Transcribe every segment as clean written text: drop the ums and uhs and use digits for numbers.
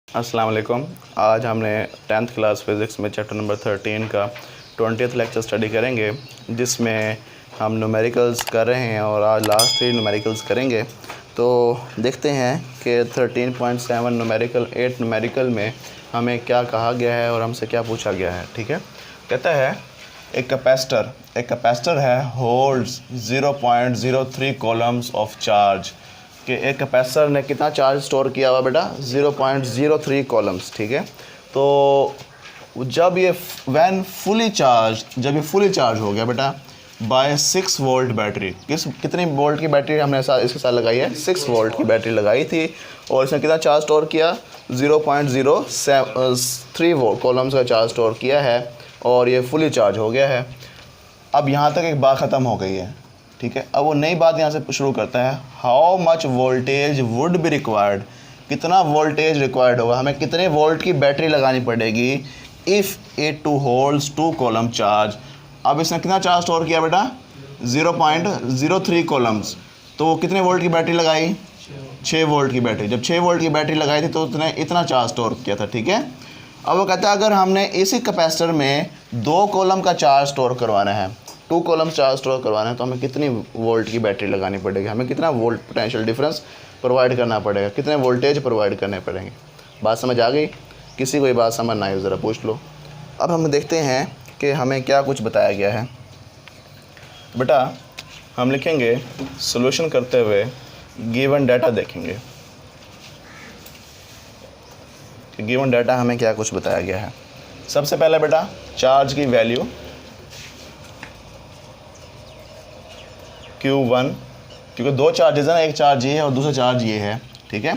अस्सलाम वालेकुम। आज हमने 10th क्लास फ़िज़िक्स में चैप्टर नंबर 13 का 20th लेक्चर स्टडी करेंगे, जिसमें हम न्यूमेरिकल्स कर रहे हैं और आज लास्ट 3 न्यूमेरिकल्स करेंगे। तो देखते हैं कि 13.7 न्यूमेरिकल 8 न्यूमेरिकल में हमें क्या कहा गया है और हमसे क्या पूछा गया है। ठीक है, कहता है एक कैपेसिटर है होल्ड्स 0.03 कॉलम्स ऑफ चार्ज कि एक कैपेसिटर ने कितना चार्ज स्टोर किया हुआ बेटा 0.03 कॉलम्स। ठीक है, तो जब ये फुली चार्ज हो गया बेटा बाय 6 वोल्ट बैटरी, कितनी वोल्ट की बैटरी हमने इसके साथ लगाई है, 6 वोल्ट की बैटरी लगाई थी और इसने कितना चार्ज स्टोर किया 0.03 वोल्ट कॉलम्स का चार्ज स्टोर किया है और ये फुली चार्ज हो गया है। अब यहाँ तक एक बात ख़त्म हो गई है। ठीक है, अब वो नई बात यहाँ से शुरू करता है, how much voltage would be required, कितना वोल्टेज रिक्वायर्ड होगा, हमें कितने वोल्ट की बैटरी लगानी पड़ेगी if it to holds 2 coulomb charge. अब इसने कितना चार्ज स्टोर किया बेटा 0.03 कॉलम्स, तो कितने वोल्ट की बैटरी लगाई 6 वोल्ट की बैटरी। जब 6 वोल्ट की बैटरी लगाई थी तो उसने इतना चार्ज स्टोर किया था। ठीक है, अब वो कहता है अगर हमने इसी कैपेसिटर में 2 कॉलम का चार्ज स्टोर करवाना है, 2 कॉलम चार्ज स्टोर करवाना है, तो हमें कितनी वोल्ट की बैटरी लगानी पड़ेगी, हमें कितना वोल्ट पोटेंशियल डिफरेंस प्रोवाइड करना पड़ेगा, कितने वोल्टेज प्रोवाइड करने पड़ेंगे। बात समझ आ गई? किसी को ये बात समझ ना आई ज़रा पूछ लो। अब हम देखते हैं कि हमें क्या कुछ बताया गया है। बेटा हम लिखेंगे सोल्यूशन करते हुए गिवन डाटा देखेंगे कि गिवन डाटा हमें क्या कुछ बताया गया है। सबसे पहले बेटा चार्ज की वैल्यू Q1, क्योंकि 2 चार्जेस हैं ना, एक चार्ज ये है और दूसरा चार्ज ये है। ठीक है,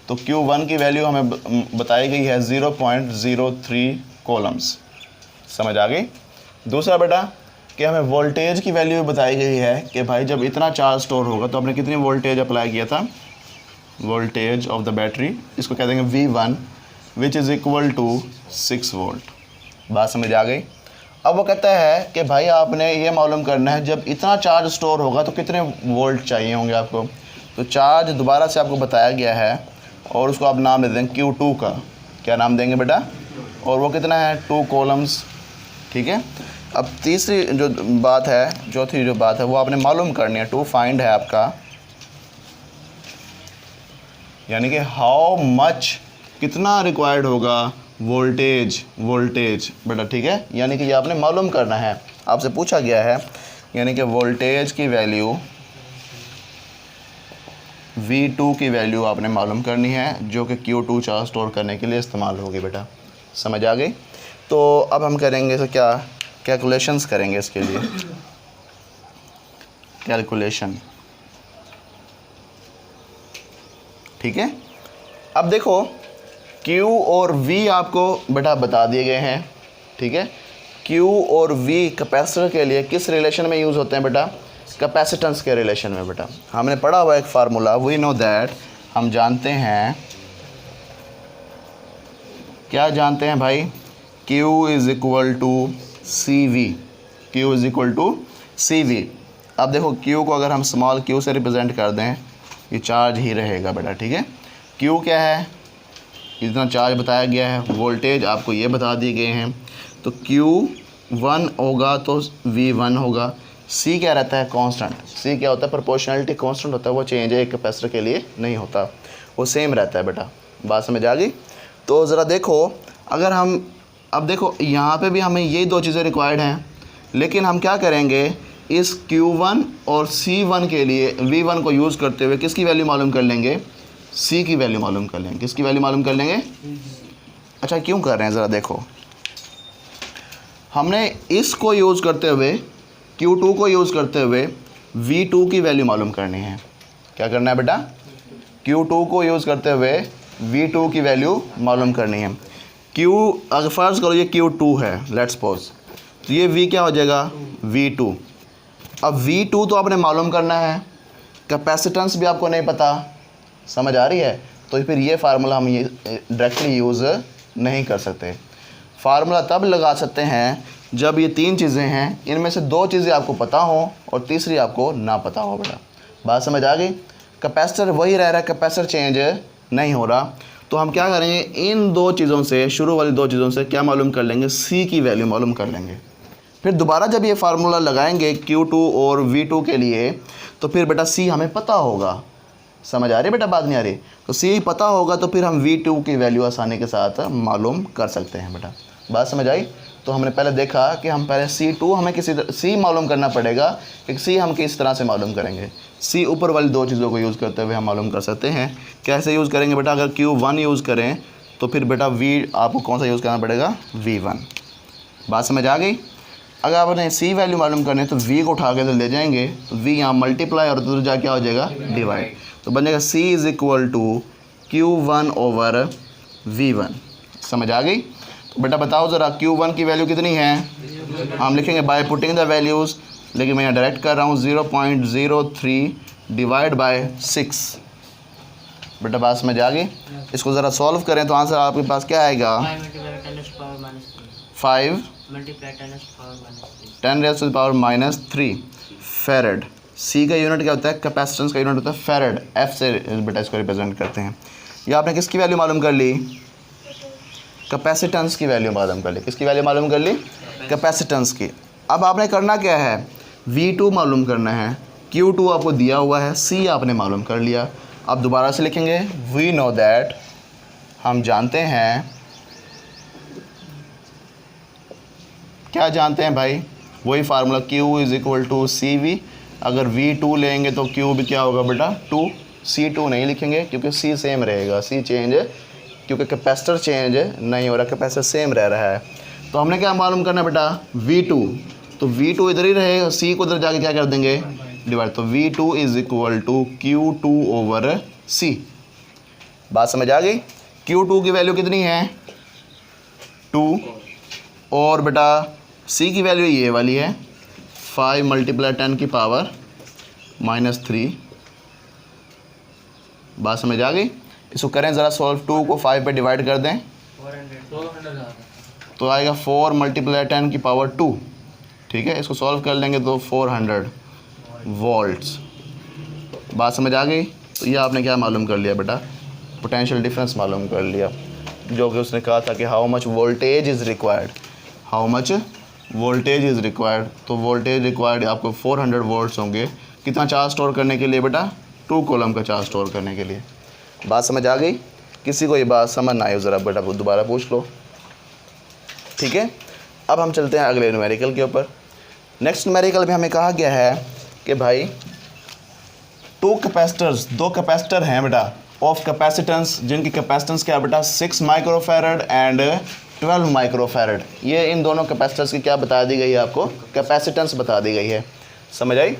तो Q1 की वैल्यू हमें बताई गई है 0.03 कॉलम्स। समझ आ गई? दूसरा बेटा कि हमें वोल्टेज की वैल्यू बताई गई है कि भाई जब इतना चार्ज स्टोर होगा तो आपने कितनी वोल्टेज अप्लाई किया था, वोल्टेज ऑफ द बैटरी, इसको कह देंगे V1 which is equal to 6 volt. बात समझ आ गई? अब वो कहता है कि भाई आपने ये मालूम करना है जब इतना चार्ज स्टोर होगा तो कितने वोल्ट चाहिए होंगे आपको। तो चार्ज दोबारा से आपको बताया गया है और उसको आप नाम दे देंगे Q2 का। क्या नाम देंगे बेटा? और वो कितना है 2 कॉलम्स। ठीक है, अब तीसरी जो बात है, चौथी जो बात है वो आपने मालूम करनी है, टू फाइंड है आपका, यानी कि हाउ मच कितना रिक्वायर्ड होगा वोल्टेज बेटा। ठीक है, यानी कि ये आपने मालूम करना है, आपसे पूछा गया है, यानी कि वोल्टेज की वैल्यू V2 की वैल्यू आपने मालूम करनी है जो कि Q2 चार्ज स्टोर करने के लिए इस्तेमाल होगी बेटा। समझ आ गई? तो अब हम करेंगे तो क्या कैलकुलेशंस करेंगे इसके लिए, कैलकुलेशन। ठीक है, अब देखो Q और V आपको बेटा बता दिए गए हैं। ठीक है, Q और V कैपेसिटर के लिए किस रिलेशन में यूज़ होते हैं बेटा? कैपेसिटेंस के रिलेशन में बेटा। हमने पढ़ा हुआ एक फार्मूला, वी नो दैट, हम जानते हैं, क्या जानते हैं भाई, Q is equal to CV, Q is equal to CV। अब देखो Q को अगर हम स्मॉल q से रिप्रेजेंट कर दें, ये चार्ज ही रहेगा बेटा। ठीक है, Q क्या है, इतना चार्ज बताया गया है, वोल्टेज आपको ये बता दिए गए हैं, तो Q1 होगा तो V1 होगा। C क्या रहता है, कांस्टेंट। C क्या होता है, प्रोपोर्शनलिटी कांस्टेंट होता है, वो चेंज है एक कैपेसिटर के लिए नहीं होता, वो सेम रहता है बेटा। बात समझ आ गई? तो ज़रा देखो, अगर हम अब देखो यहाँ पे भी हमें यही 2 चीज़ें रिक्वायर्ड हैं, लेकिन हम क्या करेंगे, इस Q1 और C1 के लिए V1 को यूज़ करते हुए किसकी वैल्यू मालूम कर लेंगे, C की वैल्यू मालूम कर लेंगे। किसकी वैल्यू मालूम कर लेंगे? अच्छा क्यों कर रहे हैं ज़रा देखो, हमने इसको यूज़ करते हुए Q2 को यूज़ करते हुए V2 की वैल्यू मालूम करनी है। क्या करना है बेटा? Q2 को यूज़ करते हुए V2 की वैल्यू मालूम करनी है। Q अगर फ़र्ज़ करो ये Q2 है, लेट्स सपोज, तो ये V क्या हो जाएगा, V2। अब V2 तो आपने मालूम करना है, कैपेसिटेंस भी आपको नहीं पता। समझ आ रही है? तो फिर ये फार्मूला हम ये डायरेक्टली यूज़ नहीं कर सकते। फार्मूला तब लगा सकते हैं जब ये 3 चीज़ें हैं, इनमें से 2 चीज़ें आपको पता हो और तीसरी आपको ना पता हो बेटा। बात समझ आ गई? कैपेसिटर वही रह रहा है, कैपेसिटर चेंज नहीं हो रहा, तो हम क्या करेंगे, इन दो चीज़ों से, शुरू वाली दो चीज़ों से क्या मालूम कर लेंगे, सी की वैल्यू मालूम कर लेंगे। फिर दोबारा जब ये फार्मूला लगाएंगे Q2 और V2 के लिए, तो फिर बेटा सी हमें पता होगा। समझ आ रही है बेटा, बात नहीं आ रही? तो सी पता होगा तो फिर हम V2 की वैल्यू आसानी के साथ मालूम कर सकते हैं बेटा। बात समझ आई? तो हमने पहले देखा कि हम पहले C2 हमें किसी सी मालूम करना पड़ेगा कि सी हम किस तरह से मालूम करेंगे। सी ऊपर वाली दो चीज़ों को यूज़ करते हुए हम मालूम कर सकते हैं। कैसे यूज़ करेंगे बेटा? अगर Q1 यूज़ करें तो फिर बेटा V आपको कौन सा यूज़ करना पड़ेगा, V1। बात समझ आ गई? अगर आपने सी वैल्यू मालूम करने तो V को उठा के तो ले जाएंगे, तो V यहाँ मल्टीप्लाई और उधर जाके क्या हो जाएगा, डिवाइड। तो बन जाएगा C is equal to Q1 over V1। समझ आ गई? तो बेटा बताओ ज़रा Q1 की वैल्यू कितनी है? हम लिखेंगे बाय पुटिंग द वैल्यूज़, लेकिन मैं यहाँ डायरेक्ट कर रहा हूँ 0.03 डिवाइड बाय 6। बेटा बात समझ आ गई? इसको ज़रा सॉल्व करें तो आंसर आपके पास क्या आएगा, 5 10⁻³ फेरेड। सी का यूनिट क्या होता है, कैपेसिटेंस का यूनिट होता है फेरेड। एफ से बेटा इसको रिप्रेजेंट करते हैं। ये आपने किसकी वैल्यू मालूम कर ली, कैपेसिटेंस की वैल्यू मालूम कर ली। किसकी वैल्यू मालूम कर ली, कैपेसिटेंस की। अब आपने करना क्या है, V2 मालूम करना है। Q2 आपको दिया हुआ है, C आपने मालूम कर लिया। अब दोबारा से लिखेंगे, वी नो दैट, हम जानते हैं, क्या जानते हैं भाई, वही formula Q is equal to CV। अगर V2 लेंगे तो Q भी क्या होगा बेटा, 2। C2 नहीं लिखेंगे क्योंकि C सेम रहेगा, C चेंज है क्योंकि कैपेसिटर चेंज नहीं हो रहा, कैपेसिटर सेम रह रहा है। तो हमने क्या मालूम करना है बेटा, V2। तो V2 इधर ही रहेगा, C को इधर जाके क्या कर देंगे, डिवाइड। तो V2 is equal to Q2 over C। बात समझ आ गई? Q2 की वैल्यू कितनी है, 2, और बेटा C की वैल्यू ये वाली है 5 × 10⁻³ बात समझ आ गई? इसको करें ज़रा सॉल्व, 2 को 5 पे डिवाइड कर दें तो आएगा 4 × 10⁻²। ठीक है, इसको सॉल्व कर लेंगे तो 400 वोल्ट्स। बात समझ आ गई? तो ये आपने क्या मालूम कर लिया बेटा, पोटेंशियल डिफरेंस मालूम कर लिया, जो कि उसने कहा था कि how much voltage is required, how much voltage is required. तो वोल्टेज रिक्वायर्ड आपको 400 वोल्ट्स होंगे। कितना चार्ज स्टोर करने के लिए बेटा, 2 कूलम का चार्ज स्टोर करने के लिए। बात समझ आ गई? किसी को ये बात समझ ना आई ज़रा बेटा दोबारा पूछ लो। ठीक है, अब हम चलते हैं अगले न्यूमेरिकल के ऊपर। नेक्स्ट न्यूमेरिकल में हमें कहा गया है कि भाई 2 कैपेसिटर्स, 2 कैपेसिटर हैं बेटा ऑफ कैपेसिटेंस, जिनकी कैपेसिटेंस क्या है बेटा, 6 माइक्रोफैरड एंड 12 माइक्रोफैरड। ये इन दोनों कैपेसिटर्स की क्या बता दी गई है आपको, कैपेसिटेंस बता दी गई है। समझ आई?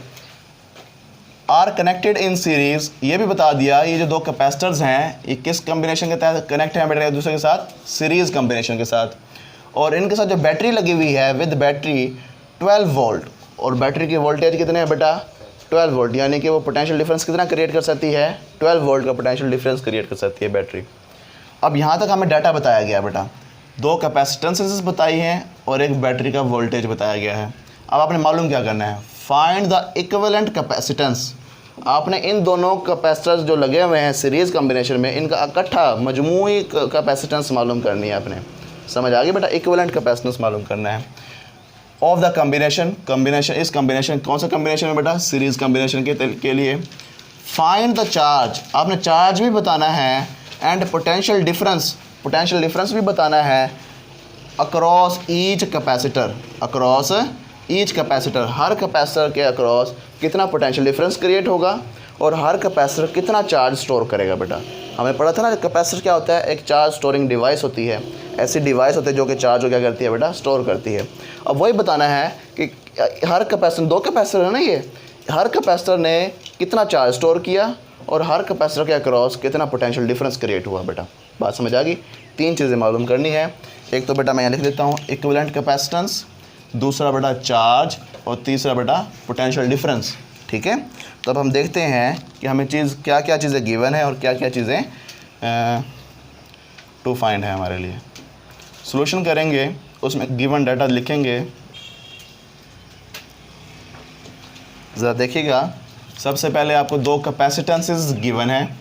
आर कनेक्टेड इन सीरीज़, ये भी बता दिया ये जो 2 कैपेसिटर्स हैं ये किस कम्बिनेशन के तहत कनेक्ट हैं बेटा, एक दूसरे के साथ, सीरीज़ कम्बिनेशन के साथ। और इनके साथ जो बैटरी लगी हुई है विद बैटरी 12 वोल्ट, और बैटरी की वोल्टेज कितने हैं बेटा, 12 वोल्ट, यानी कि वो पोटेंशियल डिफरेंस कितना क्रिएट कर सकती है, 12 वोल्ट का पोटेंशियल डिफरेंस क्रिएट कर सकती है बैटरी। अब यहाँ तक हमें डाटा बताया गया बेटा, 2 कैपेसिटेंसेस बताई हैं और एक बैटरी का वोल्टेज बताया गया है। अब आपने मालूम क्या करना है, फाइंड द इक्विवेलेंट कैपेसिटेंस। आपने इन दोनों कैपेसिटर्स जो लगे हुए हैं सीरीज़ कम्बिनेशन में, इनका इकट्ठा मजमूई कैपेसिटेंस मालूम करनी है आपने। समझ आ गई बेटा, इक्विवेलेंट कैपेसिटेंस मालूम करना है ऑफ द कम्बिनेशन। कम्बिनेशन, इस कम्बिनेशन, कौन सा कम्बिनेशन है बेटा, सीरीज़ कम्बिनेशन के लिए। फाइंड द चार्ज, आपने चार्ज भी बताना है and potential difference, potential difference भी बताना है across each capacitor, across each capacitor, हर कैपेसिटर के अक्रॉस कितना पोटेंशियल डिफरेंस क्रिएट होगा और हर कैपेसिटर कितना चार्ज स्टोर करेगा बेटा। हमें पता था ना कैपेसिटर क्या होता है, एक चार्ज स्टोरिंग डिवाइस होती है, ऐसी डिवाइस होती है जो कि चार्ज को क्या करती है बेटा, स्टोर करती है। अब वही बताना है कि हर कैपेसिटर, 2 कैपेसिटर है ना ये, हर कैपेसिटर ने कितना चार्ज स्टोर किया और हर कैपेसिटर के अक्रॉस कितना पोटेंशियल डिफरेंस क्रिएट हुआ बेटा। बात समझ आ गई? 3 चीज़ें मालूम करनी है। एक तो बेटा मैं यहाँ लिख देता हूँ इक्विवेलेंट कैपेसिटेंस, दूसरा बेटा चार्ज, और तीसरा बेटा पोटेंशियल डिफरेंस। ठीक है, तो अब हम देखते हैं कि हमें क्या क्या चीज़ें गिवन है और क्या क्या चीज़ें टू फाइंड है हमारे लिए। सॉल्यूशन करेंगे, उसमें गिवन डाटा लिखेंगे। ज़रा देखिएगा, सबसे पहले आपको 2 कैपेसिटेंसेस गिवन है,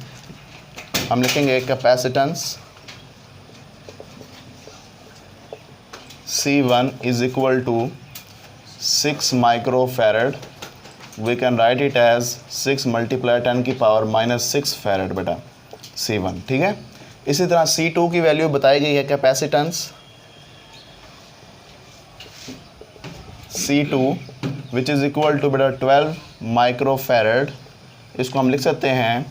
हम लिखेंगे capacitance C1 is equal to 6 microfarad. We can write it as 6 multiplied 10 की पावर -6 फैरेड बेटा C1, ठीक है। इसी तरह C2 की वैल्यू बताई गई है capacitance C2 which is equal to बेटा 12 माइक्रोफैरेड। इसको हम लिख सकते हैं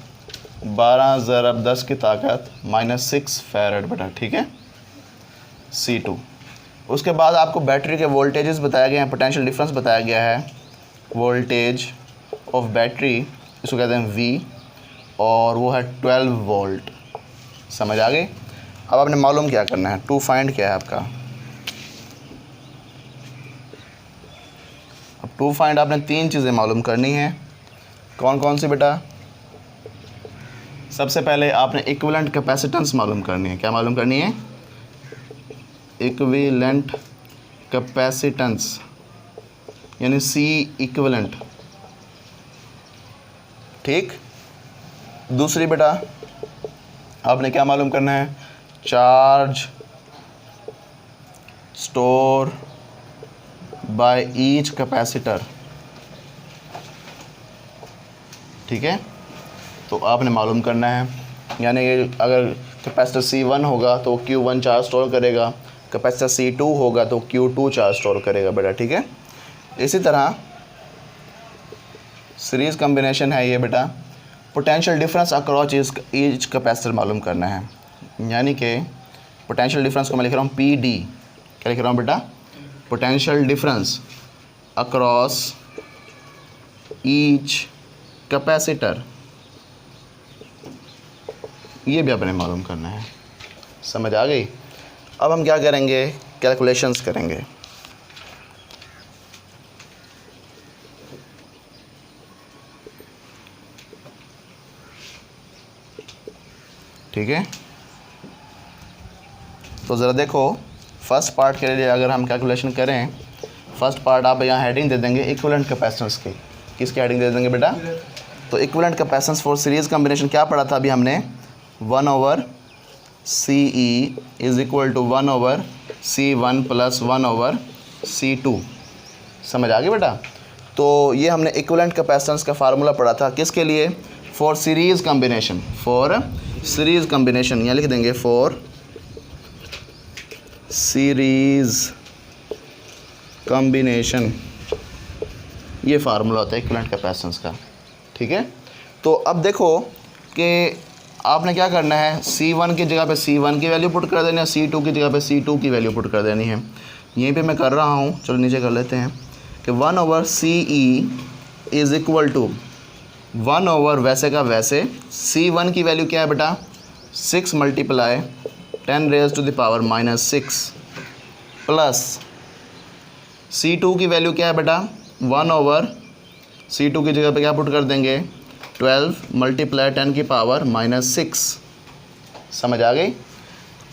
12 ज़रब 10 की ताकत -6 फैरेड बेटा, ठीक है C2। उसके बाद आपको बैटरी के वोल्टेजेस बताए गए हैं, पोटेंशियल डिफरेंस बताया गया है। वोल्टेज ऑफ बैटरी इसको कहते हैं V और वो है 12 वोल्ट। समझ आ गई। अब आपने मालूम क्या करना है, टू फाइंड क्या है आपका। अब टू फाइंड आपने 3 चीज़ें मालूम करनी है। कौन कौन सी बेटा? सबसे पहले आपने इक्विवेलेंट कैपेसिटेंस मालूम करनी है। क्या मालूम करनी है? इक्विवेलेंट कैपेसिटेंस यानी C इक्विवेलेंट, ठीक। दूसरी बेटा आपने क्या मालूम करना है? Charge store by each capacitor, ठीक है। तो आपने मालूम करना है, यानी अगर कैपेसिटर C1 होगा तो Q1 चार्ज स्टोर करेगा, कैपेसिटर C2 होगा तो Q2 चार्ज स्टोर करेगा बेटा, ठीक है। इसी तरह सीरीज़ कॉम्बिनेशन है ये बेटा। Potential difference across each capacitor मालूम करना है, यानी कि पोटेंशियल डिफरेंस को मैं लिख रहा हूँ PD। क्या लिख रहा हूँ बेटा? Potential difference across each capacitor, ये भी अपने मालूम करना है। समझ आ गई। अब हम क्या करेंगे? कैलकुलेशंस करेंगे। ठीक है, तो ज़रा देखो फर्स्ट पार्ट के लिए अगर हम कैलकुलेशन करें, फर्स्ट पार्ट आप यहाँ हेडिंग दे देंगे इक्विवेलेंट कैपेसिटेंस की। किसकी हेडिंग दे देंगे बेटा? तो equivalent capacitance for series combination क्या पढ़ा था अभी हमने? 1/CE is equal to 1/C1 plus 1/C2। समझ आ गई बेटा? तो ये हमने इक्विवेलेंट कैपेसिटेंस का फार्मूला पढ़ा था किसके लिए? For series combination. For series combination यहाँ लिख देंगे फॉर सीरीज़ कॉम्बिनेशन, ये फार्मूला होता है इक्विवेलेंट कैपेसिटेंस का, ठीक है। तो अब देखो कि आपने क्या करना है, C1 की जगह पे C1 की वैल्यू पुट कर देनी है, C2 की जगह पे C2 की वैल्यू पुट कर देनी है। यहीं पे मैं कर रहा हूँ, चलो नीचे कर लेते हैं कि 1/CE इज़ इक्वल टू 1/ वैसे का वैसे C1 की वैल्यू क्या है बेटा? 6 multiply 10 raise to the power -6 plus C2 की वैल्यू क्या है बेटा? 1/C2 की जगह पे क्या पुट कर देंगे? 12 मल्टीप्लाई 10 की पावर -6। समझ आ गई।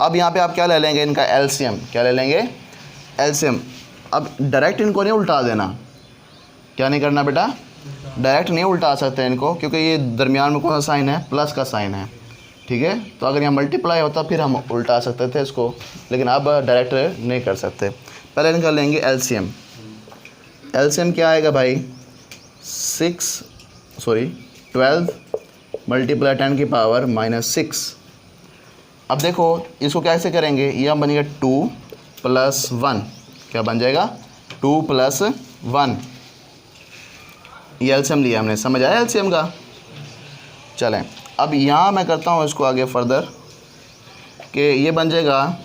अब यहाँ पे आप क्या ले लेंगे? इनका LCM। क्या ले लेंगे? LCM। अब डायरेक्ट इनको नहीं उल्टा देना। क्या नहीं करना बेटा? डायरेक्ट नहीं उल्टा सकते इनको, क्योंकि ये दरमियान में कौन सा साइन है? प्लस का साइन है, ठीक है। तो अगर यहाँ मल्टीप्लाई होता फिर हम उल्टा सकते थे इसको, लेकिन अब डायरेक्ट नहीं कर सकते। पहले इनका लेंगे LCM। LCM क्या आएगा भाई? 12 मल्टीप्लाई 10 की पावर -6। अब देखो इसको कैसे करेंगे? ये हम बनेगा 2 + 1। क्या बन जाएगा? 2 + 1। ये LCM लिया हमने। समझ आया LCM का? चलें अब यहाँ मैं करता हूँ इसको आगे फर्दर कि ये बन जाएगा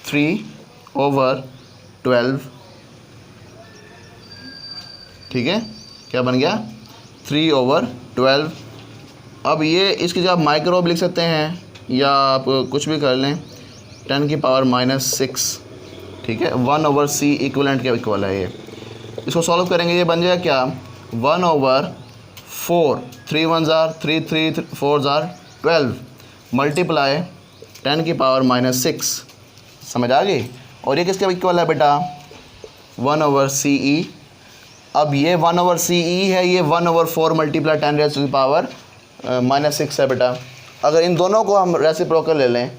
3/12, ठीक है। क्या बन गया? 3/12। अब ये इसकी जगह माइक्रो लिख सकते हैं या आप कुछ भी कर लें, 10 की पावर -6, ठीक है। 1/C इक्विवेलेंट के इक्वल है ये। इसको सॉल्व करेंगे, ये बन जाएगा क्या? 1/4, 3 1s are 3 3 4s are 12 multiply 10 की पावर -6। समझ आ गई। और ये किसके इक्वल है बेटा? 1/CE। अब ये 1/CE है, ये 1/4 multiply 10 raise to the power -6 है बेटा। अगर इन दोनों को हम रेसिप्रोकल ले लें,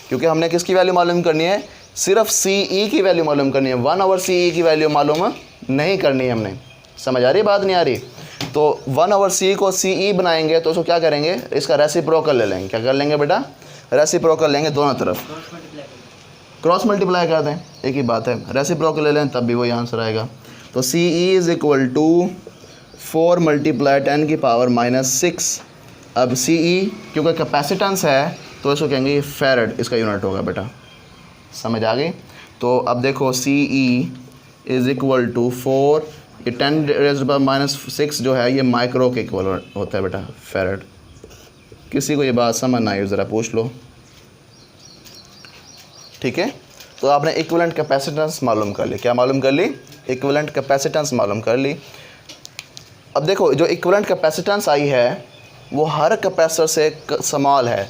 क्योंकि हमने किसकी वैल्यू मालूम करनी है? सिर्फ सी ई की वैल्यू मालूम करनी है, 1/CE की वैल्यू मालूम नहीं करनी है हमने। समझ आ रही बात, नहीं आ रही? तो 1/CE को CE बनाएंगे तो उसको क्या करेंगे, इसका रेसिप्रोकल ले लेंगे। क्या कर लेंगे बेटा, रेसिप्रोकल लेंगे दोनों तरफ, क्रॉस मल्टीप्लाई कर दें, एक ही बात है। रेसिप्रोकल ले लें तब भी वही आंसर आएगा। तो CE इज़ इक्वल टू 4 × 10⁻⁻6। अब CE क्योंकि कैपेसिटेंस है तो इसको कहेंगे ये फैरड, इसका यूनिट होगा बेटा। समझ आ गई? तो अब देखो CE इज़ इक्वल टू 4, ये 10⁻⁻6 जो है ये माइक्रो के इक्वल होता है बेटा, फैरड। किसी को ये बात समझ ना आई ज़रा पूछ लो, ठीक है? तो आपने इक्विवेलेंट कैपेसिटेंस मालूम कर ली। क्या मालूम कर ली? इक्विवेलेंट कैपेसिटेंस मालूम कर ली। अब देखो जो इक्विवेलेंट कैपेसिटेंस आई है वो हर कैपेसिटर से स्मॉल है।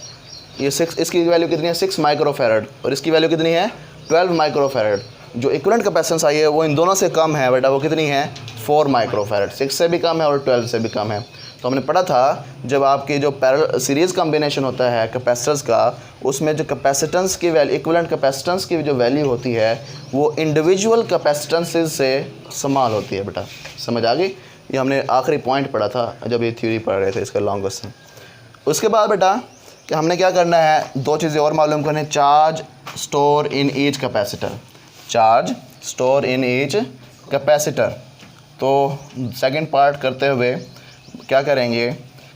ये 6, इसकी वैल्यू कितनी है 6 माइक्रोफैरड, और इसकी वैल्यू कितनी है 12 माइक्रोफैरड। जो इक्विवेलेंट कैपेसिटेंस आई है वो इन दोनों से कम है बेटा, वो कितनी है 4 माइक्रोफैरड, 6 से भी कम है और 12 से भी कम है। तो हमने पढ़ा था जब आपकी जो पैरेलल सीरीज़ कॉम्बिनेशन होता है कैपेसिटर्स का, उसमें जो कैपेसिटेंस की वैल्यू, इक्विवेलेंट कैपेसिटेंस की जो वैल्यू होती है वो इंडिविजुअल कैपेसिटेंसेस से स्मॉल होती है बेटा। समझ आ गई? ये हमने आखिरी पॉइंट पढ़ा था जब ये थ्योरी पढ़ रहे थे, इसका लॉन्ग क्वेश्चन। उसके बाद बेटा कि हमने क्या करना है, दो चीज़ें और मालूम करनी है। Charge store in each capacitor, charge store in each capacitor. तो सेकंड पार्ट करते हुए क्या करेंगे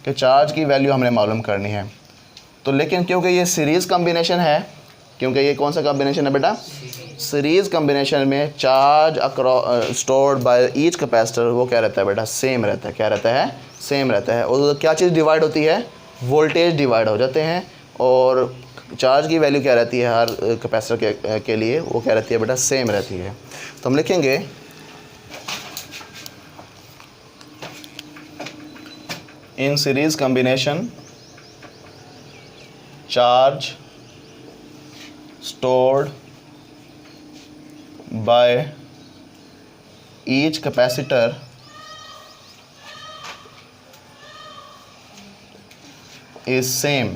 कि चार्ज की वैल्यू हमने मालूम करनी है। तो लेकिन क्योंकि ये सीरीज़ कॉम्बिनेशन है, क्योंकि ये कौन सा कॉम्बिनेशन है बेटा, सीरीज़ कॉम्बिनेशन में charge stored by each capacitor वो क्या रहता है बेटा, सेम रहता है। क्या रहता है? सेम रहता है। और क्या चीज़ डिवाइड होती है, वोल्टेज डिवाइड हो जाते हैं। और चार्ज की वैल्यू क्या रहती है हर कैपेसिटर के लिए, वो क्या रहती है बेटा, सेम रहती है। तो हम लिखेंगे in series combination charge stored by each capacitor is same।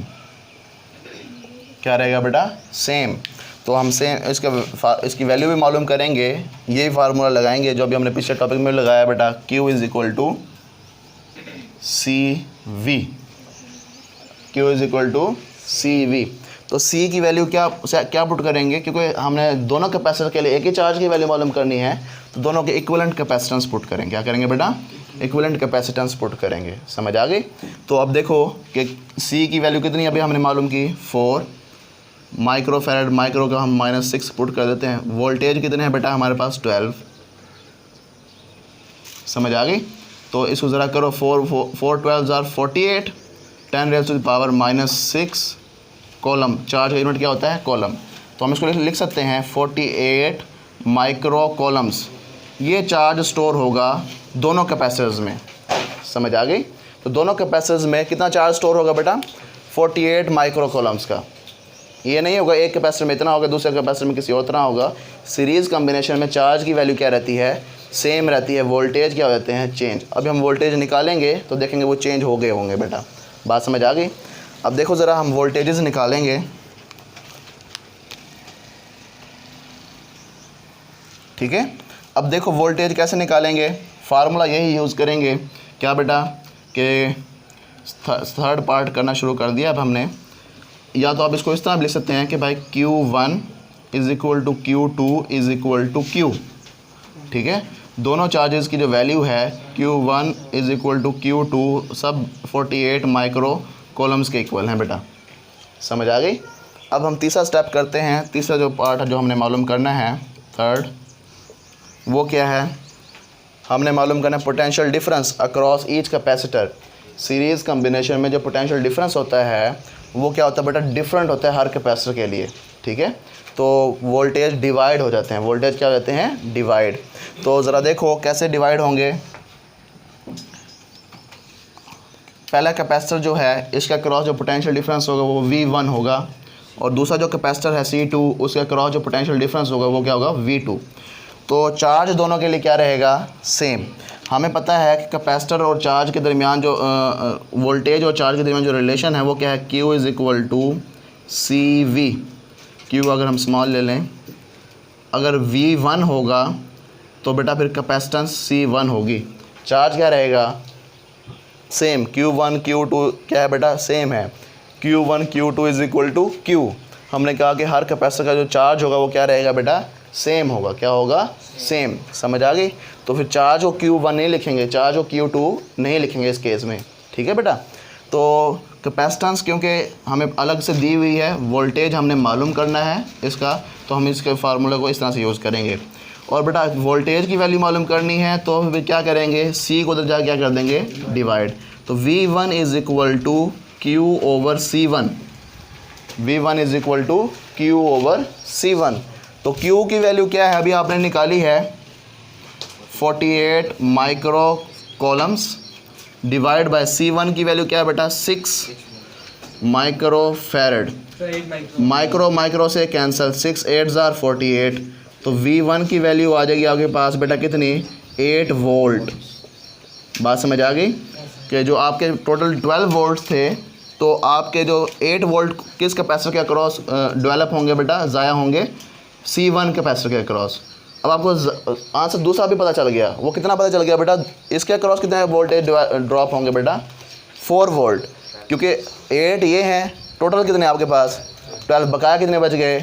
क्या रहेगा बेटा, सेम। तो हम सेम इसकी वैल्यू भी मालूम करेंगे, यही फार्मूला लगाएंगे जो अभी हमने पिछले टॉपिक में लगाया बेटा, Q is equal to CV, Q is equal to CV। तो C की वैल्यू क्या पुट करेंगे, क्योंकि हमने दोनों कैपेसिटर के लिए एक ही चार्ज की वैल्यू मालूम करनी है, तो दोनों के इक्विवेलेंट कैपेसिटेंस पुट करेंगे। क्या करेंगे बेटा, इक्विवेलेंट कैपेसिटेंस पुट करेंगे। समझ आ गई? तो अब देखो कि C की वैल्यू कितनी अभी हमने मालूम की 4 माइक्रोफैरड, माइक्रो का हम -6 पुट कर देते हैं। वोल्टेज कितने हैं बेटा हमारे पास 12। समझ आ गई? तो इसको ज़रा करो, 4 12 आर 48, 10⁻⁻6 कॉलम। चार्ज का यूनिट क्या होता है, कॉलम। तो हम इसको लिख सकते हैं 48 माइक्रो कॉलम्स। ये चार्ज स्टोर होगा दोनों कैपेसिटर्स में। समझ आ गई? तो दोनों कैपेसिटर्स में कितना चार्ज स्टोर होगा बेटा, 48 माइक्रो कॉलम्स का। ये नहीं होगा एक कैपेसिटर में इतना होगा, दूसरे कैपेसिटर में किसी और तरह होगा। सीरीज़ कॉम्बिनेशन में चार्ज की वैल्यू क्या रहती है, सेम रहती है। वोल्टेज क्या हो जाते हैं, चेंज। अभी हम वोल्टेज निकालेंगे तो देखेंगे वो चेंज हो गए होंगे बेटा। बात समझ आ गई? अब देखो ज़रा हम वोल्टेजेस निकालेंगे। ठीक है, अब देखो वोल्टेज कैसे निकालेंगे, फार्मूला यही यूज़ करेंगे। क्या बेटा कि थर्ड पार्ट करना शुरू कर दिया अब हमने। या तो आप इसको इस तरह लिख सकते हैं कि भाई Q1 is equal to Q2 is equal to Q। ठीक है, दोनों चार्जेस की जो वैल्यू है Q1 is equal to Q2 सब 48 माइक्रो कॉलम्स के इक्वल हैं बेटा। समझ आ गई? अब हम तीसरा स्टेप करते हैं। तीसरा जो पार्ट है जो हमने मालूम करना है, थर्ड, वो क्या है, हमने मालूम करना है potential difference across each capacitor. Series combination में जो पोटेंशियल डिफरेंस होता है वो क्या होता है बेटा, डिफरेंट होता है हर कैपेसिटर के लिए। ठीक है, तो वोल्टेज डिवाइड हो जाते हैं। वोल्टेज क्या हो जाते हैं, डिवाइड। तो ज़रा देखो कैसे डिवाइड होंगे। पहला कैपेसिटर जो है इसका क्रॉस जो पोटेंशियल डिफरेंस होगा वो V1 होगा, और दूसरा जो कैपेसिटर है C2 उसका क्रॉस जो पोटेंशियल डिफरेंस होगा वो क्या होगा, V2। तो चार्ज दोनों के लिए क्या रहेगा, सेम। हमें पता है कि कैपेसिटर और चार्ज के दरमियान जो वोल्टेज और चार्ज के दरमियान जो रिलेशन है वो क्या है, Q is equal to CV। Q अगर हम स्मॉल ले लें अगर V1 होगा तो बेटा फिर कैपेसिटेंस C1 होगी। चार्ज क्या रहेगा, सेम, Q1 Q2 क्या है बेटा, सेम है, Q1 Q2 is equal to Q। हमने कहा कि हर कैपेसिटर का जो चार्ज होगा वो क्या रहेगा बेटा, सेम होगा। क्या होगा, सेम। समझ आ गई। तो फिर चार्ज को Q1 नहीं लिखेंगे, चार्ज को Q2 नहीं लिखेंगे इस केस में, ठीक है बेटा। तो कैपेसिटेंस क्योंकि हमें अलग से दी हुई है, वोल्टेज हमने मालूम करना है इसका, तो हम इसके फार्मूले को इस तरह से यूज़ करेंगे। और बेटा वोल्टेज की वैल्यू मालूम करनी है तो फिर क्या करेंगे, C को उधर जाकर क्या कर देंगे, डिवाइड। तो V1 is equal to Q over C1, V1 is equal to Q over C1। तो Q की वैल्यू क्या है, अभी आपने निकाली है 48 micro columns, divide by C1 की वैल्यू क्या है बेटा, 6 माइक्रो फैरड। माइक्रो माइक्रो से कैंसिल, 6 8 जार 48। तो V1 की वैल्यू आ जाएगी आपके पास बेटा कितनी, 8 वोल्ट। बात समझ आ गई कि जो आपके टोटल 12 वोल्ट थे, तो आपके जो 8 वोल्ट किस कैपेसिटर के अक्रॉस डेवलप होंगे बेटा, ज़ाया होंगे C1 कैपेसिटर के अक्रॉस। अब आपको आंसर दूसरा भी पता चल गया, वो कितना पता चल गया बेटा, इसके अक्रॉस कितने वोल्टेज ड्रॉप होंगे बेटा, 4 वोल्ट, क्योंकि 8 ये हैं, टोटल कितने आपके पास 12, बकाया कितने बच गए,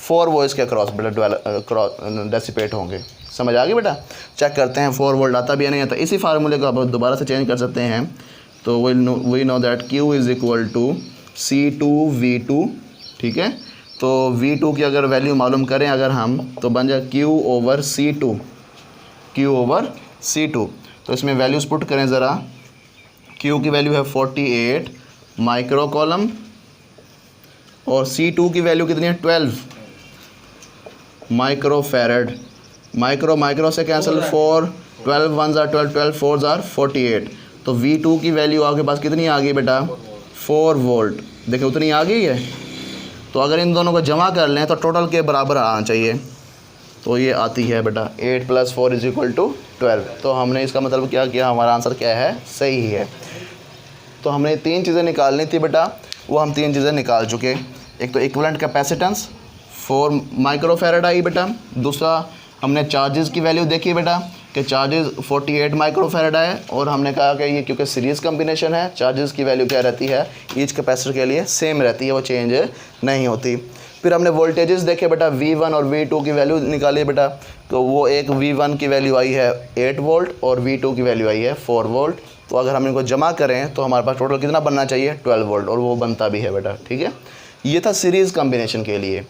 4 वो इसके अक्रॉस बेटा क्रॉस डेसिपेट होंगे। समझ आ गई बेटा। चेक करते हैं 4 वोल्ट आता भी या नहीं आता। इसी फार्मूले को आप दोबारा से चेंज कर सकते हैं। तो we know that Q is equal to C2V2, ठीक है। तो V2 की अगर वैल्यू मालूम करें अगर हम, तो बन जाए Q over C2, Q over C2। तो इसमें वैल्यूज़ पुट करें ज़रा। Q की वैल्यू है 48 माइक्रो कॉलम, और C2 की वैल्यू कितनी है, 12 माइक्रो फैरड। माइक्रो माइक्रो से कैंसिल, 4 12 1 जार 12 12 4 जार 48। तो V2 की वैल्यू आपके पास कितनी आ गई बेटा, 4 वोल्ट। देखिए उतनी आ गई है। तो अगर इन दोनों को जमा कर लें तो टोटल के बराबर आना चाहिए। तो ये आती है बेटा 8 + 4 इज इक्वल टू 12। तो हमने इसका मतलब क्या किया, हमारा आंसर क्या है, सही है। तो हमने 3 चीज़ें निकालनी थी बेटा, वो हम 3 चीज़ें निकाल चुके। एक तो इक्विवेलेंट कैपेसिटेंस 4 माइक्रो फैरड आई बेटा। दूसरा हमने चार्जेस की वैल्यू देखी बेटा कि चार्जेस 48 माइक्रो फैरड आए, और हमने कहा कि ये क्योंकि सीरीज़ कम्बिनेशन है, चार्जेस की वैल्यू क्या रहती है, ईच कैपेसिटर के लिए सेम रहती है, वो चेंज नहीं होती। फिर हमने वोल्टेजेस देखे बेटा, V1 और V2 की वैल्यू निकाली बेटा। तो वो एक V1 की वैल्यू आई है 8 वोल्ट और V2 की वैल्यू आई है 4 वोल्ट। तो अगर हम इनको जमा करें तो हमारे पास टोटल कितना बनना चाहिए, 12 वोल्ट, और वो बनता भी है बेटा, ठीक है। ये था सीरीज़ कम्बिनेशन के लिए।